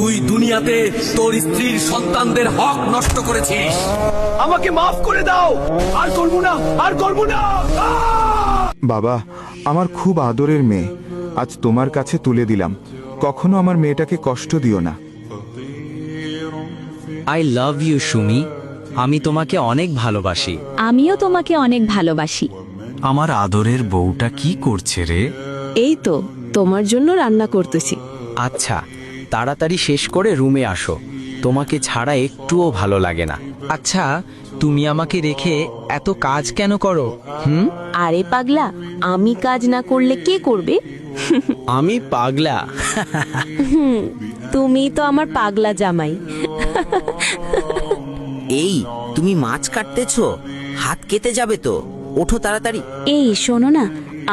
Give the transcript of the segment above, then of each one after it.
তুই দুনিয়াতে তোর স্ত্রীর সন্তানদের হক নষ্ট করেছিস। আমাকে মাফ করে দাও, আর করব না, আর করব না। বাবা, আমার খুব আদরের মেয়ে, আজ তোমার কাছে তুলে দিলাম। কখনো আমার মেয়েটাকে কষ্ট দিও না। আই লাভ ইউ সুমি, আমি তোমাকে অনেক ভালোবাসি। আমিও তোমাকে অনেক ভালোবাসি। আমার আদরের বউটা কি করছে রে? এই তো তোমার জন্য রান্না করতেছি। আচ্ছা, তাড়াতাড়ি শেষ করে রুমে আসো, তোমাকে ছাড়া একটুও ভালো লাগে না। আচ্ছা, তুমি আমাকে রেখে এত কাজ কেন করো? আরে পাগলা, আমি কাজ না করলে কে করবে? আমি পাগলা? তুমি তো আমার পাগলা জামাই। এই, তুমি মাছ কাটতেছো? হাত কেটে যাবে তো, ওঠো তাড়াতাড়ি। এই শোনো না,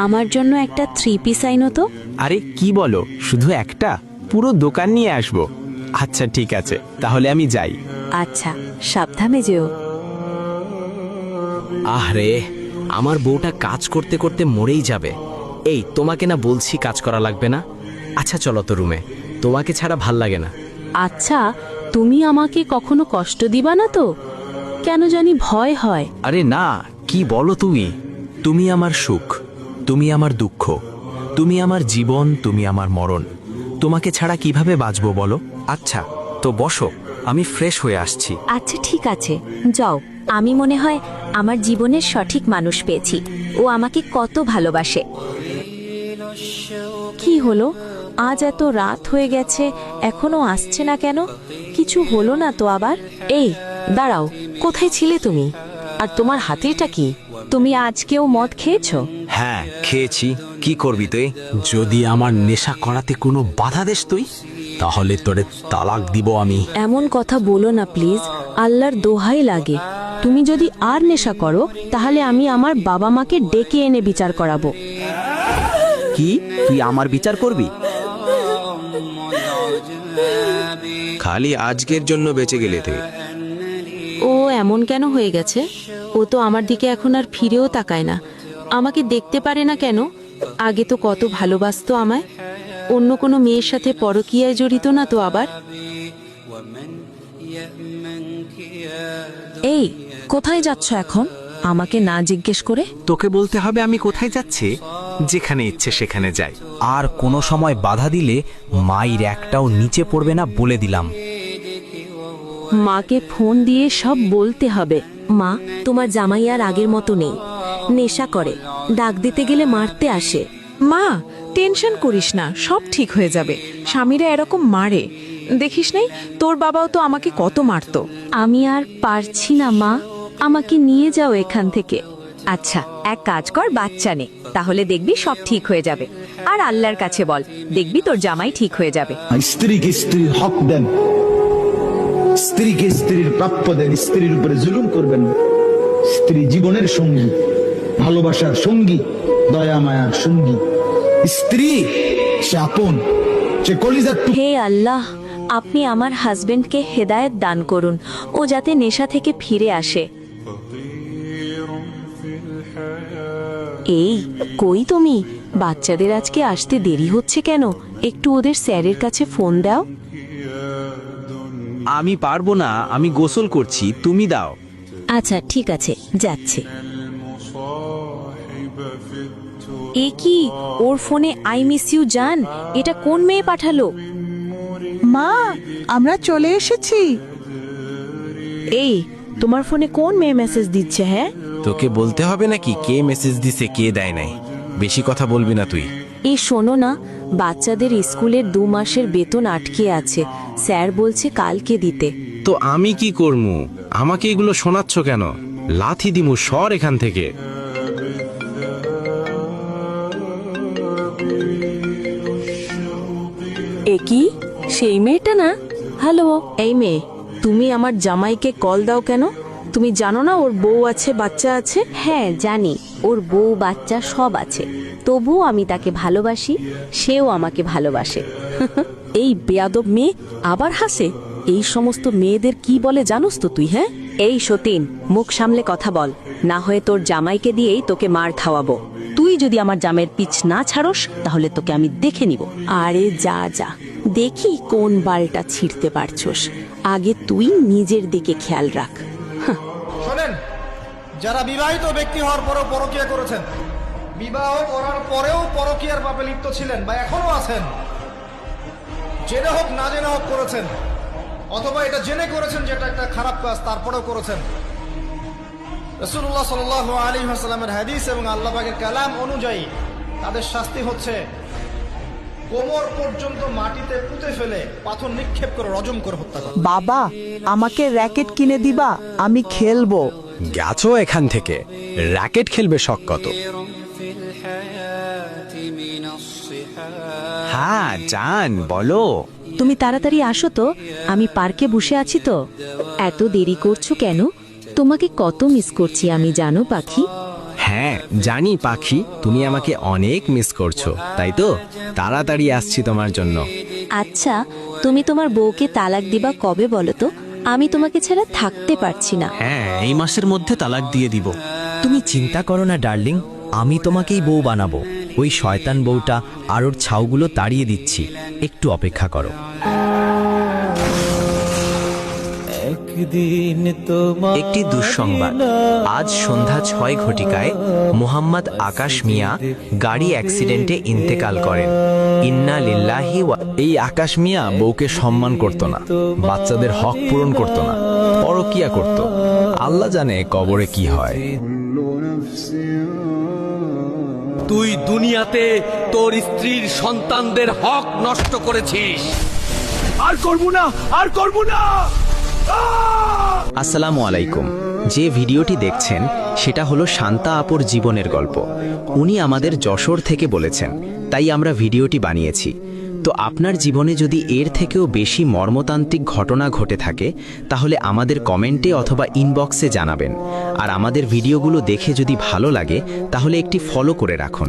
আমার জন্য একটা 3 পিস আইনো তো। আরে কি বলো, শুধু একটা? পুরো দোকান নিয়ে আসবো। আচ্ছা ঠিক আছে, তাহলে আমি যাই। আচ্ছা, সাবধানে যেও। আরে, আমার বউটা কাজ করতে করতে মরেই যাবে। এই, তোমাকে না বলছি কাজ করা লাগবে না? আচ্ছা চলো তো রুমে, তোমাকে ছাড়া ভাল লাগে না। আচ্ছা, তুমি আমাকে কখনো কষ্ট দিবা না তো? কেন জানি ভয় হয়। আরে না, কি বলো তুমি? তুমি আমার সুখ, তুমি আমার দুঃখ, তুমি আমার জীবন, তুমি আমার মরণ। তোমাকে ছাড়া কিভাবে বাঁচবো বলো? আচ্ছা তো বসো, আমি ফ্রেশ হয়ে আসছি। আচ্ছা ঠিক আছে, যাও। আমি মনে হয় আমার জীবনের সঠিক মানুষ পেয়েছি। ও আমাকে কত ভালোবাসে। কি হলো, আজ এত রাত হয়ে গেছে, এখনো আসছে না কেন? কিছু হলো না তো আবার? এই দাঁড়াও, কোথায় ছিলে তুমি? আর তোমার হাতেটা কি? তুমি আজকেও মদ খেয়েছো? হ্যাঁ খেয়েছি, কি করবি তুই? যদি আমার নেশা করাতে কোনো বাধা দেস তুই, তাহলে তোরে তালাক দিব আমি। এমন কথা বলো না প্লিজ, আল্লাহর দোহাই লাগে। তুমি যদি আর নেশা করো, তাহলে আমি আমার বাবা মাকে ডেকে এনে বিচার করাবো। কি, তুই আমার বিচার করবি? খালি আজকের জন্য বেঁচে গেলে তুই। ও এমন কেন হয়ে গেছে? ও তো আমার দিকে এখন আর ফিরেও তাকায় না। আমাকে দেখতে পারে না কেন? আগে তো কত ভালোবাসতো আমায়। অন্য কোনো মেয়ের সাথে পরকীয়ায় জড়িত না তো আবার? এই, কোথায় যাচ্ছ এখন আমাকে না জিজ্ঞেস করে? তোকে বলতে হবে আমি কোথায় যাচ্ছি? যেখানে ইচ্ছে সেখানে যাই। আর কোনো সময় বাধা দিলে মায়ের একটাও নিচে পড়বে না, বলে দিলাম। মাকে ফোন দিয়ে সব বলতে হবে। মা, তোমার জামাই আর আগের মতো নেই। নেশা করে, ডাক দিতে গেলে মারতে আসে। মা, টেনশন করিস না, সব ঠিক হয়ে যাবে। স্বামীরা এরকম মারে, দেখিস নাই? তোর বাবাও তো আমাকে কত মারতো। আমি আর পারছি না মা, আমাকে নিয়ে যাও এখান থেকে। আচ্ছা, এক কাজ কর, বাচ্চা নে, তাহলে দেখবি সব ঠিক হয়ে যাবে। আর আল্লাহর কাছে বল, দেখবি তোর জামাই ঠিক হয়ে যাবে। স্ত্রীকে স্ত্রীর হক দেন, স্ত্রীকে স্ত্রীর প্রাপ্য দেন, স্ত্রীর উপরে জুলুম করবেন না। স্ত্রী জীবনের সঙ্গী, ভালোবাসার সঙ্গী, দয়া মায়ার সঙ্গী। স্ত্রী সে আপন, সে কলিজার টুকরো। হে আল্লাহ, আপনি আমার হাজবেন্ডকে হেদায়েত দান করুন, ও যাতে নেশা থেকে ফিরে আসে। এই কই তুমি? বাচ্চাদের আজকে আসতে দেরি হচ্ছে কেন? একটু ওদের স্যারের কাছে ফোন দাও। আমি পারবো না, আমি গোসল করছি, তুমি দাও। আচ্ছা ঠিক আছে, যাচ্ছে। এ কি, ওর ফোনে আই মিস ইউ জান, এটা কোন মেয়ে পাঠালো? মা, আমরা চলে এসেছি। এই, তোমার ফোনে কোন মেয়ে মেসেজ দিচ্ছে? হ্যাঁ, তোকে বলতে হবে নাকি কে মেসেজ দিছে কে দেয় নাই? বেশি কথা বলবি না তুই। এই শোনো না, বাচ্চাদের স্কুলের 2 মাসের বেতন আটকে আছে, স্যার বলছে কালকে দিতে। তো আমি কি করমু? আমাকে এগুলো শোনাচ্ছ কেন? লাথি দিমু, সর এখান থেকে। এ কি, সেই মেয়েটা না? হ্যালো, এই মেয়ে, তুমি আমার জামাইকে কল দাও কেন? তুমি জানো না ওর বউ আছে, বাচ্চা আছে? হ্যাঁ জানি, ওর বউ বাচ্চা সব আছে, তবুও আমি তাকে ভালোবাসি, সেও আমাকে ভালোবাসে। এই বেয়াদব মেয়ে আবার হাসে। এই সমস্ত মেয়েদের কি বলে জানোস তো তুই? হ্যাঁ, এই সতীন, মুখ সামলে কথা বল, না হয়ে তোর জামাইকে দিয়েই তোকে মার খাওয়াবো। তুই যদি আমার জামাইয়ের পিছ না ছাড়স, তাহলে তোকে আমি দেখে নিব। আরে যা যা, দেখি কোন বালটা ছিঁড়তে পারছস। আগে তুই নিজের দিকে খেয়াল রাখ। শোনেন, যারা বিবাহিত ব্যক্তি হওয়ার পরেও পরকীয়া করেছেন, বিবাহ করার পরেও পরকীয়ার পাপে লিপ্ত ছিলেন বা এখনো আছেন, জেনে হোক না জেনে হোক করেছেন, অথবা এটা জেনে করেছেন যেটা একটা খারাপ কাজ তারপরেও করেছেন, রাসূলুল্লাহ সাল্লাল্লাহু আলাইহি ওয়াসাল্লামের হাদিস এবং আল্লাহ পাকের কালাম অনুযায়ী তাদের শাস্তি হচ্ছে কোমর পর্যন্ত মাটিতে পুঁতে ফেলে পাথর নিক্ষেপ করে রজম করে হত্যা করা। বাবা, আমাকে র্যাকেট কিনে দিবা, আমি খেলবো। গেছো এখান থেকে, র্যাকেট খেলবে শখ কত? হ্যাঁ জান, বলো। তুমি তাড়াতাড়ি আসো তো, আমি পার্কে বসে আছি তো। এত দেরি করছো কেন? তোমাকে কত মিস করছি আমি, জানো পাখি। হ্যাঁ জানি পাখি, তুমি আমাকে অনেক মিস করছো, তাই তো তাড়াতাড়ি আসছি তোমার জন্য। আচ্ছা, তুমি তোমার বউকে তালাক দিবা কবে বলো তো? আমি তোমাকে ছাড়া থাকতে পারছি না। হ্যাঁ, এই মাসের মধ্যে তালাক দিয়ে দিব। তুমি চিন্তা করো না ডার্লিং, আমি তোমাকেই বউ বানাবো। ওই শয়তান বউটা আর ওর ছাউগুলো তাড়িয়ে দিচ্ছি, একটু অপেক্ষা করো। একটি দুঃসংবাদ, আজ সন্ধ্যা 6 ঘটিকায় মোহাম্মদ আকাশ মিয়া গাড়ি অ্যাক্সিডেন্টে ইন্তেকাল করেন। ইন্না লিল্লাহি ওয়া। এই আকাশ মিয়া বউকে সম্মান করত না, বাচ্চাদের হক পূরণ করত না, পরকিয়া করত। আল্লাহ জানে কবরে কি হয়। তুই দুনিয়াতে তোর স্ত্রীর সন্তানদের হক নষ্ট করেছিস। আর করব না, আর করব না। আসসালামু আলাইকুম। যে ভিডিওটি দেখছেন সেটা হলো শান্তা আপুর জীবনের গল্প। উনি আমাদের যশোর থেকে বলেছেন, তাই আমরা ভিডিওটি বানিয়েছি। তো আপনার জীবনে যদি এর থেকেও বেশি মর্মতান্ত্রিক ঘটনা ঘটে থাকে তাহলে আমাদের কমেন্টে অথবা ইনবক্সে জানাবেন। আর আমাদের ভিডিওগুলো দেখে যদি ভালো লাগে তাহলে একটি ফলো করে রাখুন।